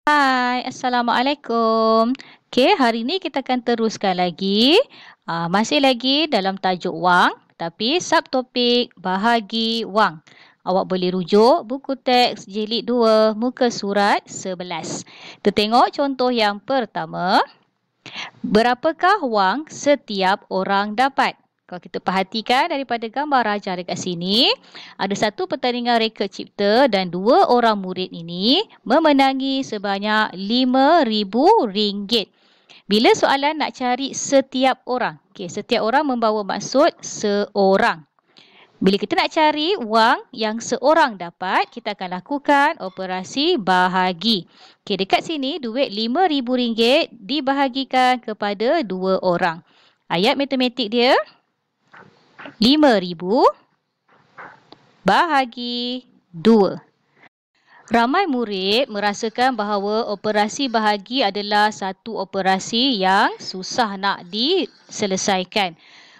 Hai, Assalamualaikum. Okey, hari ni kita akan teruskan lagi. Masih lagi dalam tajuk wang, tapi subtopik bahagi wang. Awak boleh rujuk buku teks jilid 2, muka surat 11. Kita tengok contoh yang pertama. Berapakah wang setiap orang dapat? Kalau kita perhatikan daripada gambar rajah dekat sini, ada satu pertandingan reka cipta dan dua orang murid ini memenangi sebanyak RM5,000. Bila soalan nak cari setiap orang, setiap orang membawa maksud seorang. Bila kita nak cari wang yang seorang dapat, kita akan lakukan operasi bahagi. Dekat sini duit RM5,000 dibahagikan kepada dua orang. Ayat matematik dia 5,000 bahagi 2. Ramai murid merasakan bahawa operasi bahagi adalah satu operasi yang susah nak diselesaikan.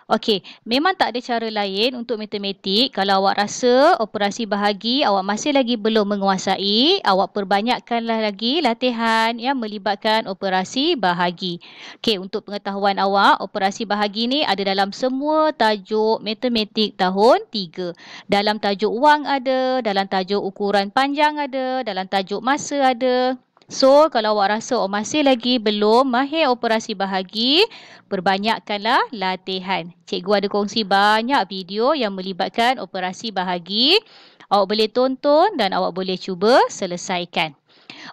Okey, memang tak ada cara lain untuk matematik. Kalau awak rasa operasi bahagi awak masih lagi belum menguasai, awak perbanyakkanlah lagi latihan yang melibatkan operasi bahagi. Okey, untuk pengetahuan awak, operasi bahagi ni ada dalam semua tajuk matematik tahun 3. Dalam tajuk wang ada, dalam tajuk ukuran panjang ada, dalam tajuk masa ada. So, kalau awak rasa awak masih lagi belum mahir operasi bahagi, perbanyakkanlah latihan. Cikgu ada kongsi banyak video yang melibatkan operasi bahagi. Awak boleh tonton dan awak boleh cuba selesaikan.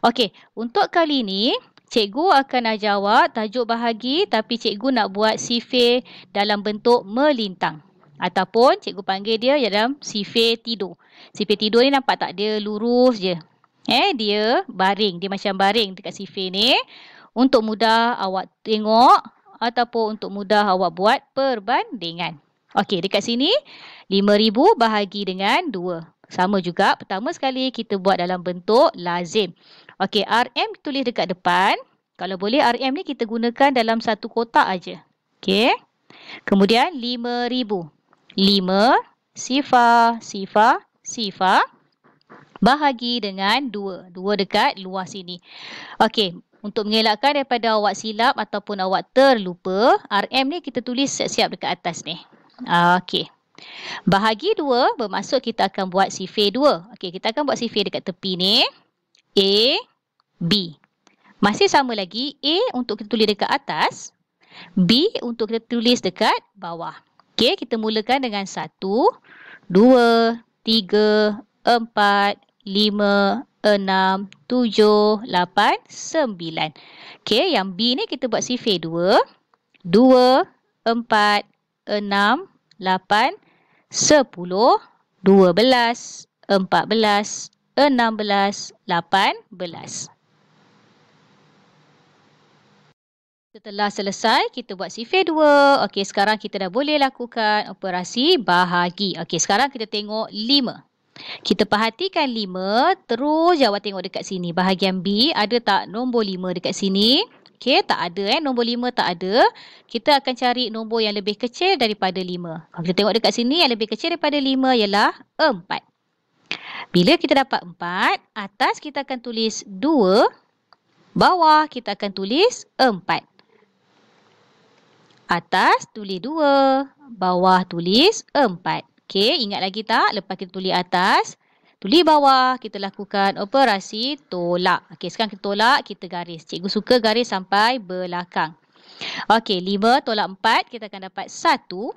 Okey, untuk kali ini, cikgu akan ajar awak tajuk bahagi tapi cikgu nak buat sifir dalam bentuk melintang. Ataupun cikgu panggil dia dalam sifir tidur. Sifir tidur ni nampak tak? Dia lurus je. Dia baring. Dia macam baring dekat sifir ni. Untuk mudah awak tengok ataupun untuk mudah awak buat perbandingan. Okey, dekat sini 5,000 bahagi dengan 2. Sama juga, pertama sekali kita buat dalam bentuk lazim. Okey, RM tulis dekat depan. Kalau boleh RM ni kita gunakan dalam satu kotak aja. Okey. Kemudian 5,000. 5 sifar sifar sifar bahagi dengan 2. 2 dekat luar sini. Okey, untuk mengelakkan daripada awak silap ataupun awak terlupa, RM ni kita tulis siap-siap dekat atas ni. Okey. Bahagi 2 bermaksud kita akan buat sifir 2. Okey, kita akan buat sifir dekat tepi ni. A, B. Masih sama lagi, A untuk kita tulis dekat atas, B untuk kita tulis dekat bawah. Okey, kita mulakan dengan 1, 2, 3, 4, 5, 6, 7, 8, 9. Okey, yang B ni kita buat sifir 2, 2, 4, 6, 8, 10, 12, 14, 16, 18. Setelah selesai, kita buat sifir 2. Okey, sekarang kita dah boleh lakukan operasi bahagi. Okey, sekarang kita tengok 5. Kita perhatikan 5, terus awak tengok dekat sini. Bahagian B, ada tak nombor 5 dekat sini? Okey, tak ada. Nombor 5 tak ada. Kita akan cari nombor yang lebih kecil daripada 5. Kalau kita tengok dekat sini, yang lebih kecil daripada 5 ialah 4. Bila kita dapat 4, atas kita akan tulis 2, bawah kita akan tulis 4. Atas tulis 2, bawah tulis 4. Okey, ingat lagi tak? Lepas kita tulis atas, tulis bawah, kita lakukan operasi tolak. Okey, sekarang kita tolak, kita garis. Cikgu suka garis sampai belakang. Okey, 5 tolak 4, kita akan dapat 1.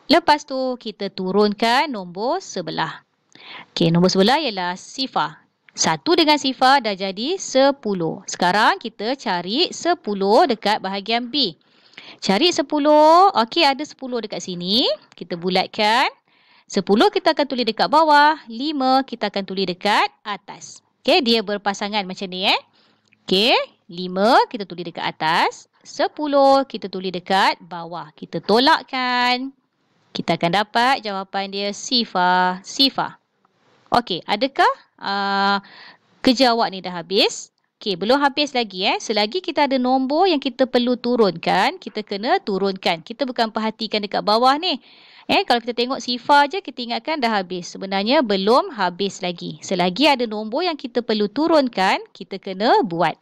Lepas tu, kita turunkan nombor sebelah. Okey, nombor sebelah ialah sifar. 1 dengan sifar dah jadi 10. Sekarang kita cari 10 dekat bahagian B. Cari 10. Okey, ada 10 dekat sini. Kita bulatkan. 10 kita akan tulis dekat bawah. 5 kita akan tulis dekat atas. Okey, dia berpasangan macam ni. Okey, 5 kita tulis dekat atas. 10 kita tulis dekat bawah. Kita tolakkan. Kita akan dapat jawapan dia sifar, sifar. Okey, adakah kerja awak ni dah habis? Okey, belum habis lagi. Selagi kita ada nombor yang kita perlu turunkan, kita kena turunkan. Kita bukan perhatikan dekat bawah ni. Kalau kita tengok sifar je, kita ingatkan dah habis. Sebenarnya belum habis lagi. Selagi ada nombor yang kita perlu turunkan, kita kena buat.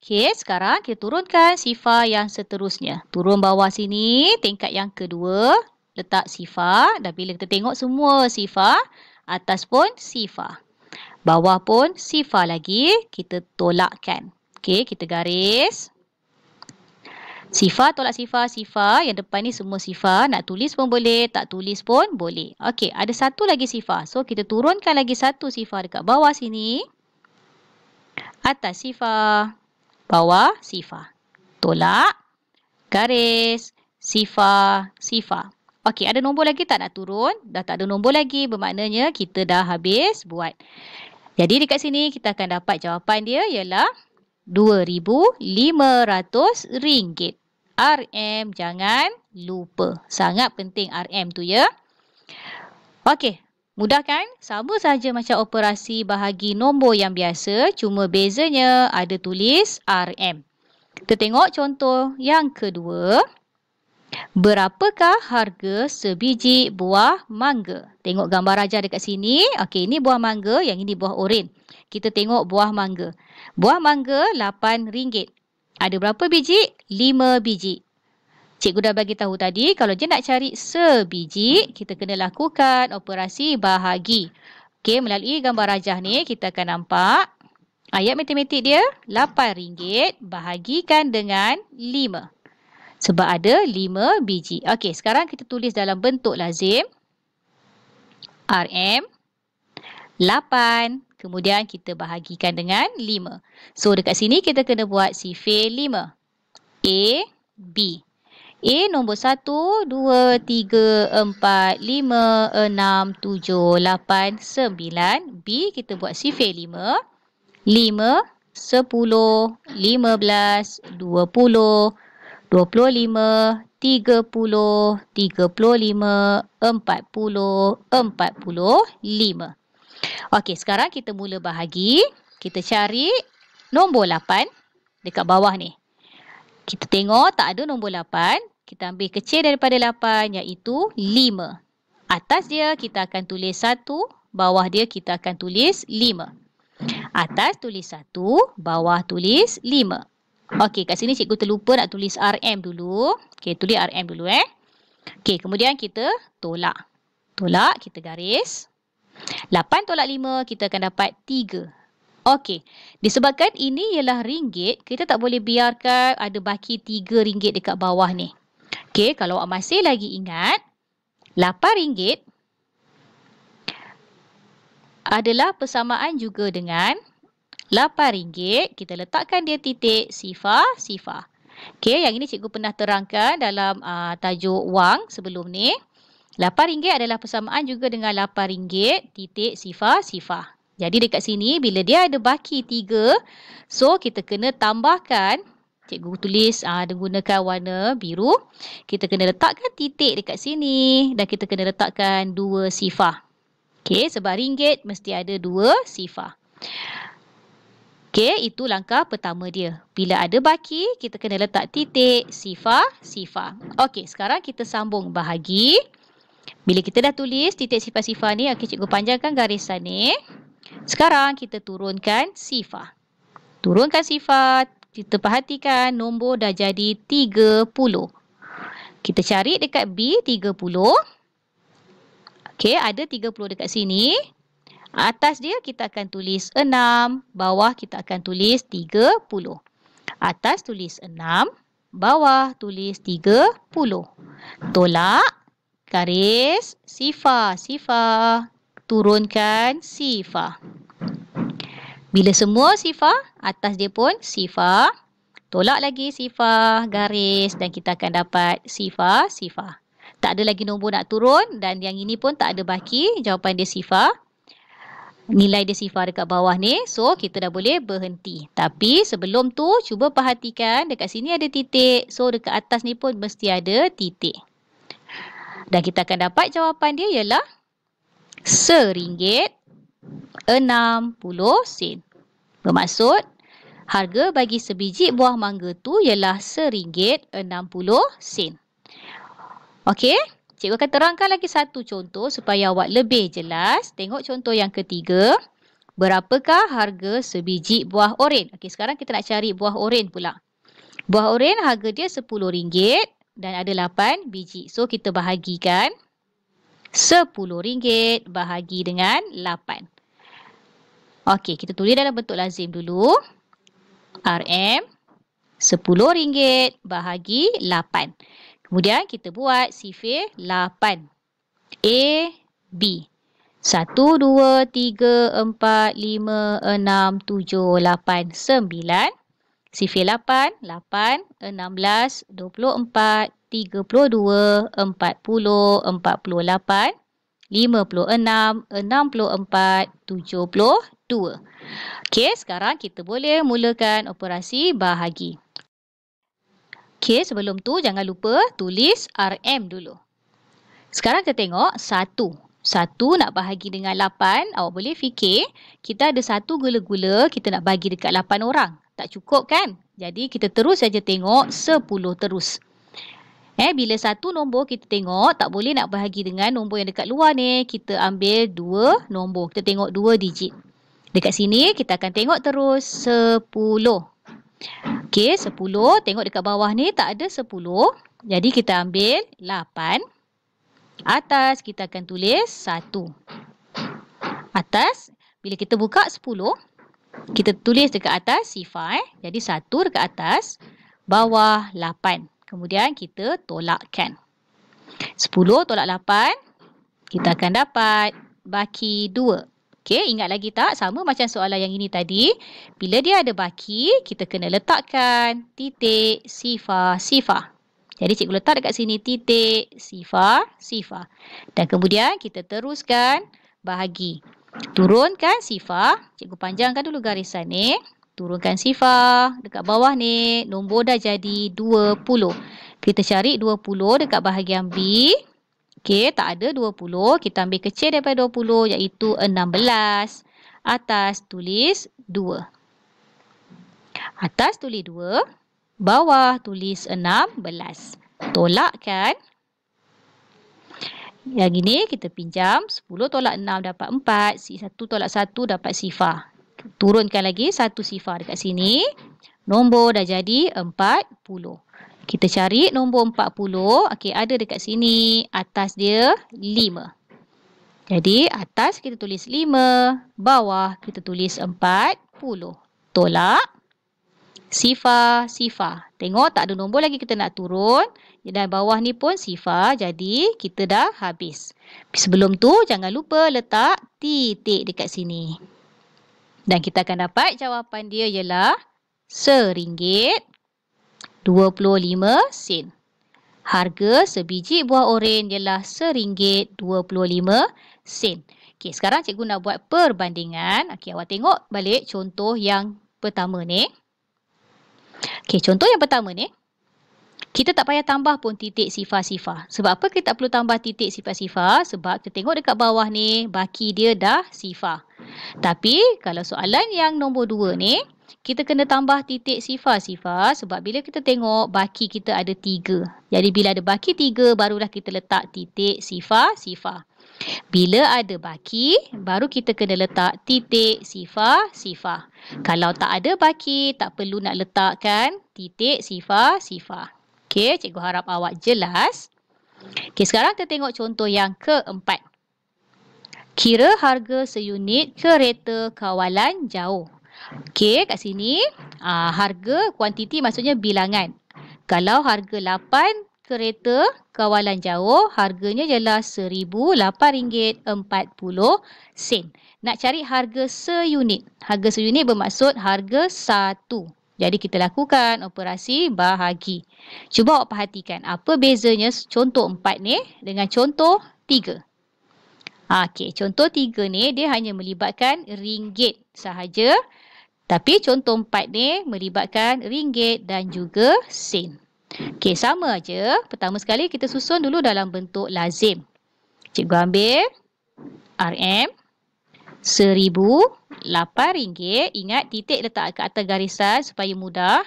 Okey, sekarang kita turunkan sifar yang seterusnya. Turun bawah sini, tingkat yang kedua, letak sifar. Dan bila kita tengok semua sifar, atas pun sifar. Bawah pun sifar lagi, kita tolakkan. Okey, kita garis. Sifar, tolak sifar, sifar. Yang depan ni semua sifar. Nak tulis pun boleh, tak tulis pun boleh. Okey, ada satu lagi sifar. So, kita turunkan lagi satu sifar dekat bawah sini. Atas sifar. Bawah sifar. Tolak. Garis. Sifar. Sifar. Okey, ada nombor lagi tak nak turun? Dah tak ada nombor lagi. Bermaknanya kita dah habis buat. Jadi dekat sini kita akan dapat jawapan dia ialah RM2,500. RM jangan lupa. Sangat penting RM tu ya. Okey. Mudah kan? Sama saja macam operasi bahagi nombor yang biasa, cuma bezanya ada tulis RM. Kita tengok contoh yang kedua. Berapakah harga sebiji buah mangga? Tengok gambar rajah dekat sini. Okey, ini buah mangga, yang ini buah oren. Kita tengok buah mangga. Buah mangga RM8. Ada berapa biji? 5 biji. Cikgu dah bagi tahu tadi, kalau dia nak cari sebiji, kita kena lakukan operasi bahagi. Okey, melalui gambar rajah ni, kita akan nampak ayat matematik dia, RM8 bahagikan dengan 5. Sebab ada 5 biji. Okey, sekarang kita tulis dalam bentuk lazim. RM, 8. Kemudian kita bahagikan dengan 5. So, dekat sini kita kena buat sifir 5. A, B. A nombor 1, 2, 3, 4, 5, 6, 7, 8, 9. B kita buat sifir 5. 5, 10, 15, 20, 25, 30, 35, 40, 45. Okey, sekarang kita mula bahagi. Kita cari nombor 8 dekat bawah ni. Kita tengok tak ada nombor 8. Kita ambil kecil daripada 8 iaitu 5. Atas dia kita akan tulis 1. Bawah dia kita akan tulis 5. Atas tulis 1. Bawah tulis 5. Okey, kat sini cikgu terlupa nak tulis RM dulu. Okey, tulis RM dulu Okey, kemudian kita tolak. Tolak, kita garis. 8 tolak 5, kita akan dapat 3. Okey, disebabkan ini ialah ringgit, kita tak boleh biarkan ada baki RM3 dekat bawah ni. Okey, kalau awak masih lagi ingat, RM8 adalah persamaan juga dengan RM8. Kita letakkan dia titik sifar. Okey, yang ini cikgu pernah terangkan dalam tajuk wang sebelum ni. RM8 adalah persamaan juga dengan RM8 titik sifar. Jadi dekat sini bila dia ada baki 3, so kita kena tambahkan, cikgu tulis gunakan warna biru. Kita kena letakkan titik dekat sini dan kita kena letakkan 2 sifar. Okey, sebab ringgit mesti ada 2 sifar. Okey, itu langkah pertama dia. Bila ada baki, kita kena letak titik sifar. Okey, sekarang kita sambung bahagi. Bila kita dah tulis titik sifar ni, okey, cikgu panjangkan garisan ni. Sekarang kita turunkan sifar. Turunkan sifar. Kita perhatikan nombor dah jadi 30. Kita cari dekat B 30. Okey, ada 30 dekat sini. Atas dia kita akan tulis 6. Bawah kita akan tulis 30. Atas tulis 6. Bawah tulis 30. Tolak. Garis. Sifar. Turunkan sifar. Bila semua sifar, atas dia pun sifar. Tolak lagi sifar, garis dan kita akan dapat sifar. Tak ada lagi nombor nak turun dan yang ini pun tak ada baki. Jawapan dia sifar. Nilai dia sifar dekat bawah ni. So, kita dah boleh berhenti. Tapi sebelum tu, cuba perhatikan dekat sini ada titik. So, dekat atas ni pun mesti ada titik. Dan kita akan dapat jawapan dia ialah RM1.60. Bermaksud, harga bagi sebiji buah mangga tu ialah RM1.60. Okey, Cikgu akan terangkan lagi satu contoh supaya awak lebih jelas. Tengok contoh yang ketiga. Berapakah harga sebiji buah oren? Okey, sekarang kita nak cari buah oren pula. Buah oren harga dia RM10 dan ada 8 biji. So, kita bahagikan RM10 bahagi dengan 8. Okey, kita tulis dalam bentuk lazim dulu. RM RM10 bahagi 8. Kemudian kita buat sifir 8. A, B. 1, 2, 3, 4, 5, 6, 7, 8, 9. Sifir 8, 8, 16, 24, 32, 40, 48, 56, 64, 72. Okey, sekarang kita boleh mulakan operasi bahagi. Okey, sebelum tu jangan lupa tulis RM dulu. Sekarang kita tengok 1. 1 nak bahagi dengan 8, awak boleh fikir kita ada 1 gula-gula, kita nak bagi dekat 8 orang. Tak cukup kan? Jadi kita terus saja tengok 10 terus. Bila satu nombor kita tengok tak boleh nak bahagi dengan nombor yang dekat luar ni. Kita ambil 2 nombor. Kita tengok 2 digit. Dekat sini kita akan tengok terus 10. Okey, 10. Tengok dekat bawah ni tak ada 10. Jadi kita ambil 8. Atas kita akan tulis 1. Atas, bila kita buka 10, kita tulis dekat atas sifar. Jadi 1 dekat atas, bawah 8. Kemudian kita tolakkan. 10 tolak 8, kita akan dapat baki 2. Okey, ingat lagi tak? Sama macam soalan yang ini tadi. Bila dia ada baki, kita kena letakkan titik, sifar, sifar. Jadi cikgu letak dekat sini titik, sifar, sifar. Dan kemudian kita teruskan bahagi. Turunkan sifar. Cikgu panjangkan dulu garisan ni. Turunkan sifar. Dekat bawah ni, nombor dah jadi 20. Kita cari 20 dekat bahagian B. Okey, tak ada 20. Kita ambil kecil daripada 20 iaitu 16. Atas tulis 2. Atas tulis 2. Bawah tulis 16. Tolakkan. Yang ini kita pinjam. 10 tolak 6 dapat 4. 1 tolak 1 dapat sifar. Turunkan lagi 1 sifar dekat sini. Nombor dah jadi 40. Kita cari nombor 40. Okey, ada dekat sini. Atas dia 5. Jadi, atas kita tulis 5. Bawah kita tulis 40. Tolak. Sifar, sifar. Tengok tak ada nombor lagi kita nak turun. Dan bawah ni pun sifar. Jadi, kita dah habis. Sebelum tu, jangan lupa letak titik dekat sini. Dan kita akan dapat jawapan dia ialah RM1.25. Harga sebiji buah oren ialah RM1.25. Okey, sekarang cikgu nak buat perbandingan. Okey, awak tengok balik contoh yang pertama ni. Okey, contoh yang pertama ni. Kita tak payah tambah pun titik sifar-sifar. Sebab apa kita tak perlu tambah titik sifar-sifar? Sebab kita tengok dekat bawah ni, baki dia dah sifar. Tapi kalau soalan yang nombor 2 ni, kita kena tambah titik sifar-sifar sebab bila kita tengok baki kita ada 3. Jadi bila ada baki 3, barulah kita letak titik sifar-sifar. Bila ada baki, baru kita kena letak titik sifar-sifar. Kalau tak ada baki, tak perlu nak letakkan titik sifar-sifar. Okey, cikgu harap awak jelas. Okey, sekarang kita tengok contoh yang keempat. Kira harga seunit kereta kawalan jauh. Okey, kat sini harga kuantiti maksudnya bilangan. Kalau harga 8 kereta kawalan jauh, harganya ialah RM1,008.40. Nak cari harga seunit. Harga seunit bermaksud harga 1. Jadi kita lakukan operasi bahagi. Cuba awak perhatikan apa bezanya contoh 4 ni dengan contoh 3. Okey, contoh 3 ni dia hanya melibatkan ringgit sahaja. Tapi contoh 4 ni melibatkan ringgit dan juga sen. Okey, sama aja. Pertama sekali kita susun dulu dalam bentuk lazim. Cikgu ambil RM RM1,008. Ingat titik letak ke atas garisan supaya mudah.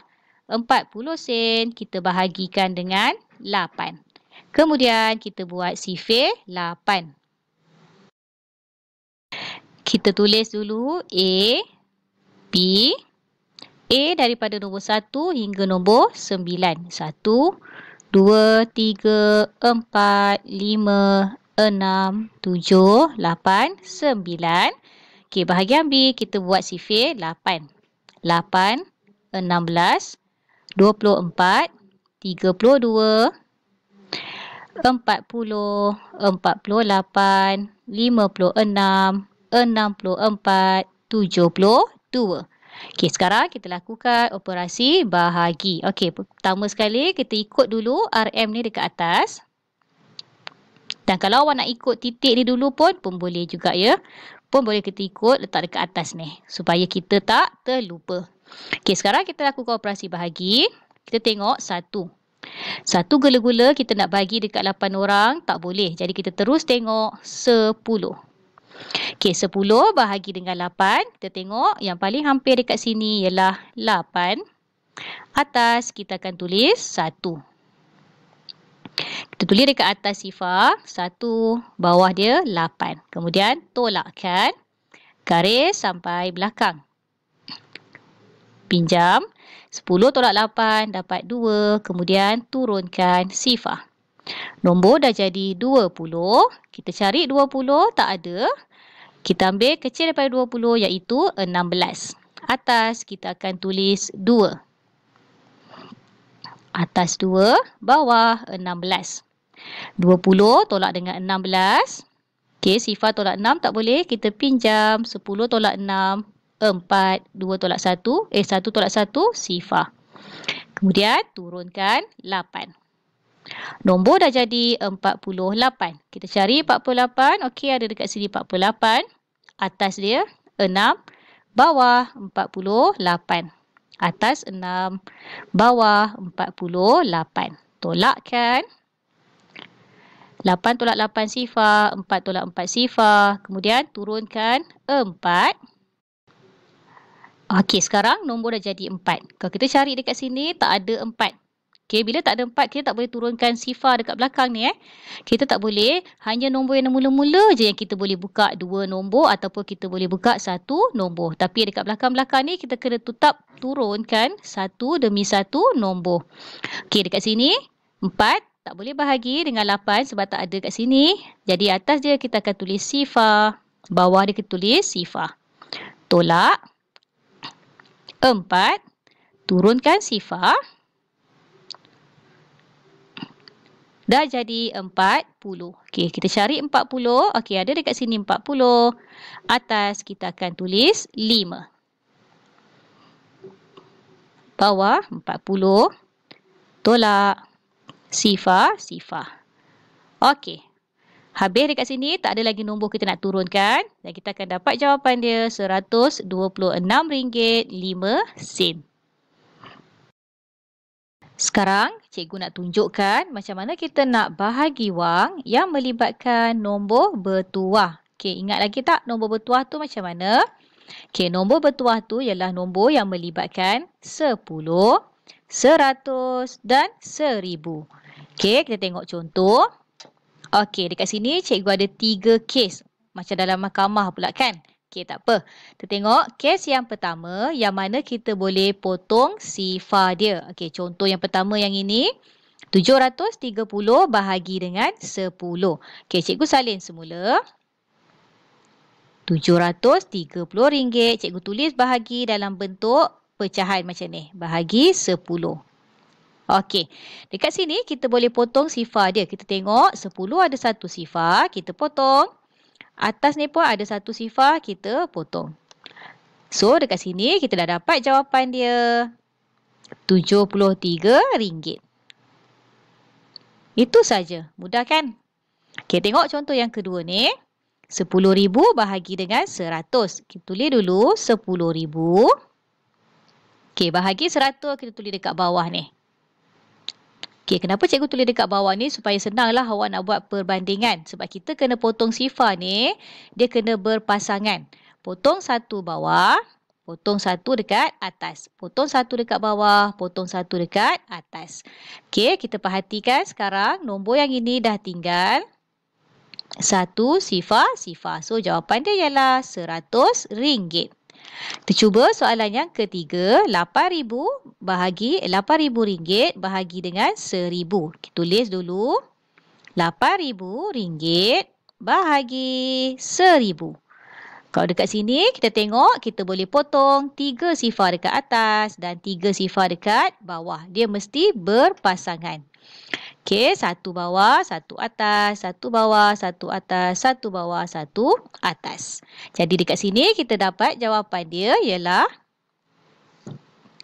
40 sen kita bahagikan dengan 8. Kemudian kita buat sifir 8. Kita tulis dulu A, B, A daripada nombor 1 hingga nombor 9. 1, 2, 3, 4, 5, 6, 7, 8, 9. Okey, bahagian B kita buat sifir 8. 8, 16, 24, 32, 40, 48, 56, 64, 72. Okey, sekarang kita lakukan operasi bahagi. Okey, pertama sekali kita ikut dulu RM ni dekat atas. Dan kalau awak nak ikut titik ni dulu pun boleh juga ya. Pun boleh kita ikut letak dekat atas ni. Supaya kita tak terlupa. Okey, sekarang kita lakukan operasi bahagi. Kita tengok 1. 1 gula-gula kita nak bagi dekat 8 orang. Tak boleh. Jadi kita terus tengok 10. Okey, 10 bahagi dengan 8. Kita tengok yang paling hampir dekat sini ialah 8. Atas kita akan tulis 1. Kita tulis dekat atas sifar 1, bawah dia 8. Kemudian tolakkan garis sampai belakang. Pinjam 10 tolak 8 dapat 2. Kemudian turunkan sifar. Nombor dah jadi 20. Kita cari 20 tak ada. Kita ambil kecil daripada 20 iaitu 16. Atas kita akan tulis 2. Atas 2, bawah 16. 20 tolak dengan 16. Okey, sifar tolak 6 tak boleh. Kita pinjam 10 tolak 6. 4, 2 tolak 1. 1 tolak 1, sifar. Kemudian turunkan 8. Nombor dah jadi 48. Kita cari 48. Okey, ada dekat sini 48. Atas dia 6, bawah 48. Atas 6, bawah 48. Tolakkan. 8 tolak 8 sifar, 4 tolak 4 sifar. Kemudian turunkan 4. Okey, sekarang nombor dah jadi 4. Kalau kita cari dekat sini tak ada 4. Okey, bila tak ada 4, kita tak boleh turunkan sifar dekat belakang ni. Kita tak boleh, hanya nombor yang mula-mula je yang kita boleh buka 2 nombor ataupun kita boleh buka 1 nombor. Tapi dekat belakang-belakang ni kita kena tetap turunkan 1 demi 1 nombor. Okey, dekat sini 4 tak boleh bahagi dengan 8 sebab tak ada kat sini. Jadi atas dia kita akan tulis sifar, bawah dia kita tulis sifar. Tolak 4, turunkan sifar. Dah jadi 40. Okey, kita cari 40. Okey, ada dekat sini 40. Atas kita akan tulis 5. Bawah 40. Tolak. Sifar. Okey. Habis dekat sini tak ada lagi nombor kita nak turunkan. Dan kita akan dapat jawapan dia RM126.05. Sekarang, cikgu nak tunjukkan macam mana kita nak bahagi wang yang melibatkan nombor bertuah. Okey, ingat lagi tak nombor bertuah tu macam mana? Okey, nombor bertuah tu ialah nombor yang melibatkan 10, 100 dan 1000. Okey, kita tengok contoh. Okey, dekat sini cikgu ada 3 kes. Macam dalam mahkamah pula kan? Okey, tak apa. Kita tengok kes yang pertama yang mana kita boleh potong sifar dia. Okey, contoh yang pertama yang ini. 730 bahagi dengan 10. Okey, cikgu salin semula. RM730. Cikgu tulis bahagi dalam bentuk pecahan macam ni. Bahagi 10. Okey, dekat sini kita boleh potong sifar dia. Kita tengok 10 ada 1 sifar, kita potong. Atas ni pun ada 1 sifar, kita potong. So, dekat sini kita dah dapat jawapan dia. RM73. Itu saja. Mudah kan? Okey, tengok contoh yang kedua ni. 10,000 bahagi dengan 100. Kita tulis dulu 10,000. Okey, bahagi 100 kita tulis dekat bawah ni. Okey, kenapa cikgu tulis dekat bawah ni? Supaya senanglah awak nak buat perbandingan. Sebab kita kena potong sifar ni, dia kena berpasangan. Potong 1 bawah, potong 1 dekat atas. Potong 1 dekat bawah, potong 1 dekat atas. Okey, kita perhatikan sekarang nombor yang ini dah tinggal 1 sifar. So, jawapan dia ialah RM100. Kita cuba soalan yang ketiga. RM8,000 bahagi dengan RM1,000. Kita tulis dulu. RM8,000 bahagi RM1,000. Kalau dekat sini kita tengok kita boleh potong 3 sifar dekat atas dan 3 sifar dekat bawah. Dia mesti berpasangan. Okey, 1 bawah, 1 atas, 1 bawah, 1 atas, 1 bawah, 1 atas. Jadi dekat sini kita dapat jawapan dia ialah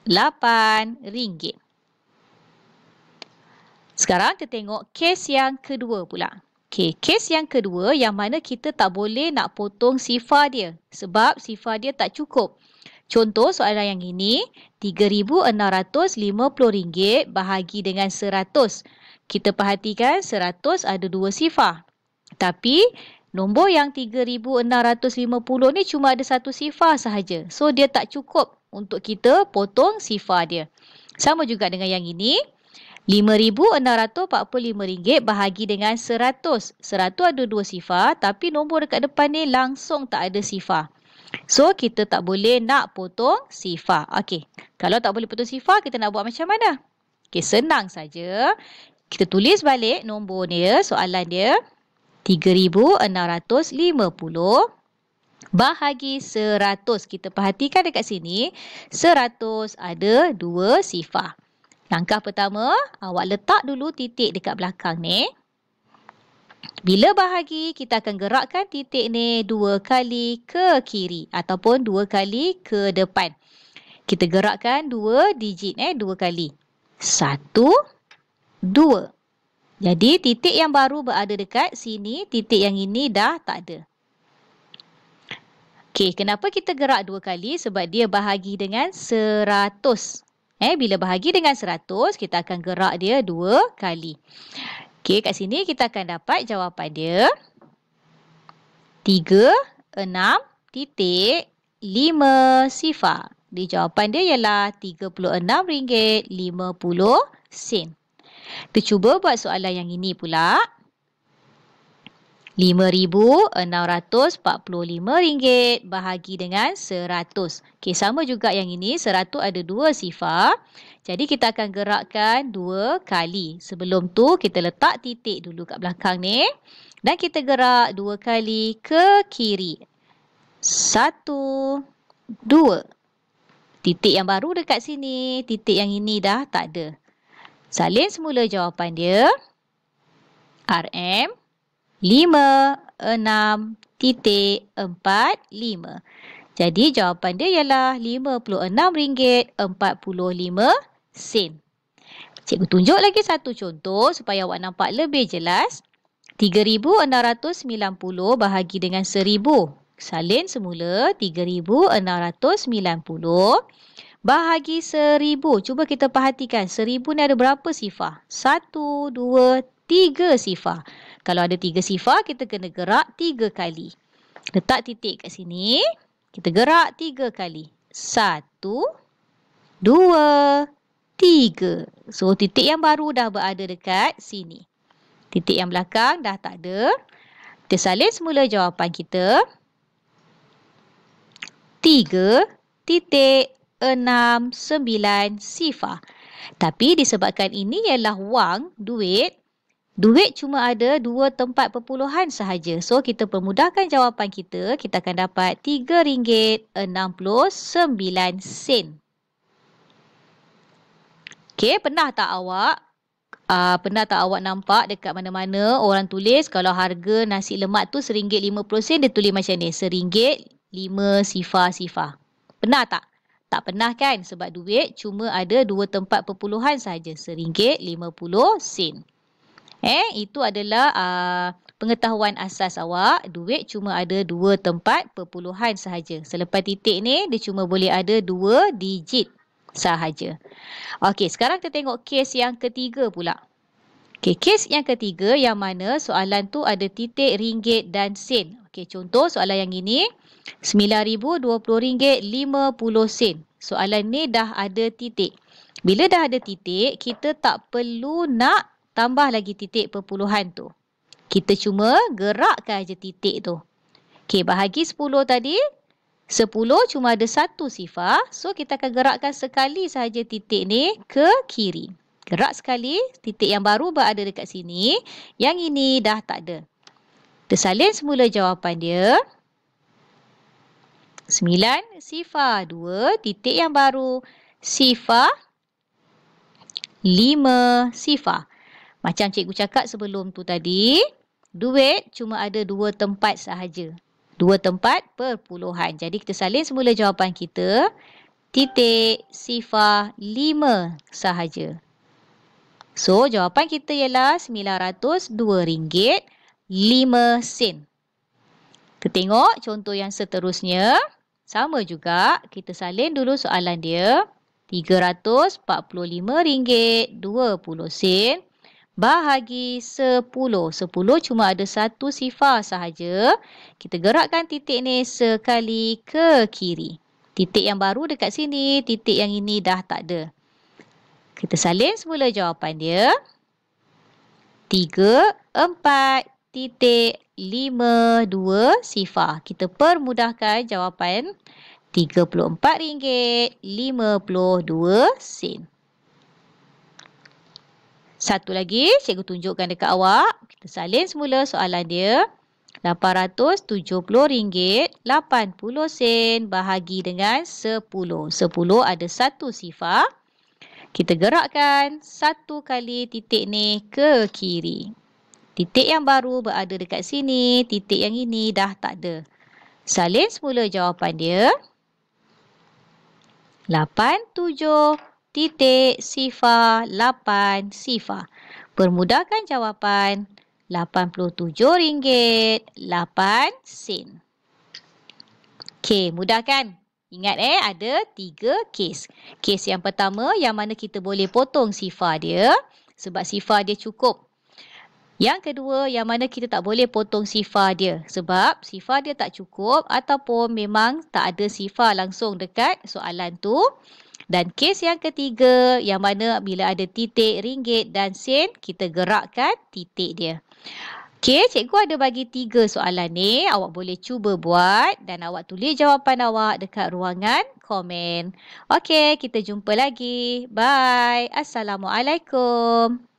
RM8. Sekarang kita tengok kes yang kedua pula. Okey, kes yang kedua yang mana kita tak boleh nak potong sifar dia sebab sifar dia tak cukup. Contoh soalan yang ini, RM3,650 bahagi dengan 100. Kita perhatikan 100 ada 2 sifar. Tapi nombor yang 3,650 ni cuma ada 1 sifar sahaja. So dia tak cukup untuk kita potong sifar dia. Sama juga dengan yang ini. RM5,645 bahagi dengan 100. 100 ada 2 sifar tapi nombor dekat depan ni langsung tak ada sifar. So, kita tak boleh nak potong sifar. Okey, kalau tak boleh potong sifar, kita nak buat macam mana? Okey, senang saja. Kita tulis balik nombor dia, soalan dia. 3,650 bahagi 100. Kita perhatikan dekat sini, 100 ada 2 sifar. Langkah pertama, awak letak dulu titik dekat belakang ni. Bila bahagi, kita akan gerakkan titik ni 2 kali ke kiri ataupun 2 kali ke depan. Kita gerakkan 2 digit 2 kali. 1, 2. Jadi titik yang baru berada dekat sini, titik yang ini dah tak ada. Okey, kenapa kita gerak 2 kali? Sebab dia bahagi dengan 100. Bila bahagi dengan 100, kita akan gerak dia 2 kali. Okey, kat sini kita akan dapat jawapan dia. 36.5 sifar. Di jawapan dia ialah RM36.50. Kita cuba buat soalan yang ini pula. RM5,645 bahagi dengan 100. Okey, sama juga yang ini. 100 ada 2 sifar. Jadi kita akan gerakkan 2 kali. Sebelum tu kita letak titik dulu kat belakang ni. Dan kita gerak 2 kali ke kiri. 1, 2. Titik yang baru dekat sini. Titik yang ini dah tak ada. Salin semula jawapan dia. RM 56.45. Jadi jawapan dia ialah RM56.45. Cikgu tunjuk lagi satu contoh supaya awak nampak lebih jelas. 3,690 bahagi dengan 1,000. Salin semula 3,690 bahagi 1,000. Cuba kita perhatikan 1,000 ni ada berapa sifar? 1, 2, 3 sifar. Kalau ada 3 sifar, kita kena gerak 3 kali. Letak titik kat sini. Kita gerak 3 kali. 1, 2, 3. So, titik yang baru dah berada dekat sini. Titik yang belakang dah tak ada. Kita salin semula jawapan kita. 3.69 sifar. Tapi disebabkan ini ialah wang, duit cuma ada 2 tempat perpuluhan sahaja. So, kita permudahkan jawapan kita. Kita akan dapat RM3.69. Okey, pernah tak awak nampak dekat mana-mana orang tulis kalau harga nasi lemak tu RM1.50 dia tulis macam ni. RM1.5 sifar-sifar. Pernah tak? Tak pernah kan? Sebab duit cuma ada 2 tempat perpuluhan sahaja. RM1.50. Itu adalah pengetahuan asas awak. Duit cuma ada 2 tempat perpuluhan sahaja. Selepas titik ni, dia cuma boleh ada 2 digit sahaja. Okey, sekarang kita tengok kes yang ketiga pula. Okey, kes yang ketiga yang mana soalan tu ada titik ringgit dan sen. Okey, contoh soalan yang ini. RM9,020.50. Soalan ni dah ada titik. Bila dah ada titik, kita tak perlu nak tambah lagi titik perpuluhan tu. Kita cuma gerakkan je titik tu. Okey, bahagi 10 tadi. 10 cuma ada satu sifar. So, kita akan gerakkan sekali sahaja titik ni ke kiri. Gerak sekali, titik yang baru berada dekat sini. Yang ini dah tak ada. Kita salin semula jawapan dia. 9 sifar 2, titik yang baru sifar 5 sifar. Macam cikgu cakap sebelum tu tadi, duit cuma ada 2 tempat sahaja. 2 tempat perpuluhan. Jadi kita salin semula jawapan kita. Titik sifar 5 sahaja. So jawapan kita ialah RM902.05. Kita tengok contoh yang seterusnya. Sama juga, kita salin dulu soalan dia. RM345.20 bahagi 10. 10 cuma ada satu sifar sahaja. Kita gerakkan titik ni sekali ke kiri. Titik yang baru dekat sini, titik yang ini dah tak ada. Kita salin semula jawapan dia. 34.52 sifar. Kita permudahkan jawapan RM34.52. Satu lagi, cikgu tunjukkan dekat awak. Kita salin semula soalan dia. RM870.80 bahagi dengan 10. 10 ada satu sifar. Kita gerakkan satu kali titik ni ke kiri. Titik yang baru berada dekat sini. Titik yang ini dah tak ada. Salin semula jawapan dia. 87 titik sifar 8 sifar. Permudahkan jawapan RM87.08. Okey, mudah kan? Ingat ada 3 kes. Kes yang pertama yang mana kita boleh potong sifar dia sebab sifar dia cukup. Yang kedua yang mana kita tak boleh potong sifar dia sebab sifar dia tak cukup ataupun memang tak ada sifar langsung dekat soalan tu. Dan kes yang ketiga yang mana bila ada titik, ringgit dan sen, kita gerakkan titik dia. Okey, cikgu ada bagi 3 soalan ni. Awak boleh cuba buat dan awak tulis jawapan awak dekat ruangan komen. Okey, kita jumpa lagi. Bye. Assalamualaikum.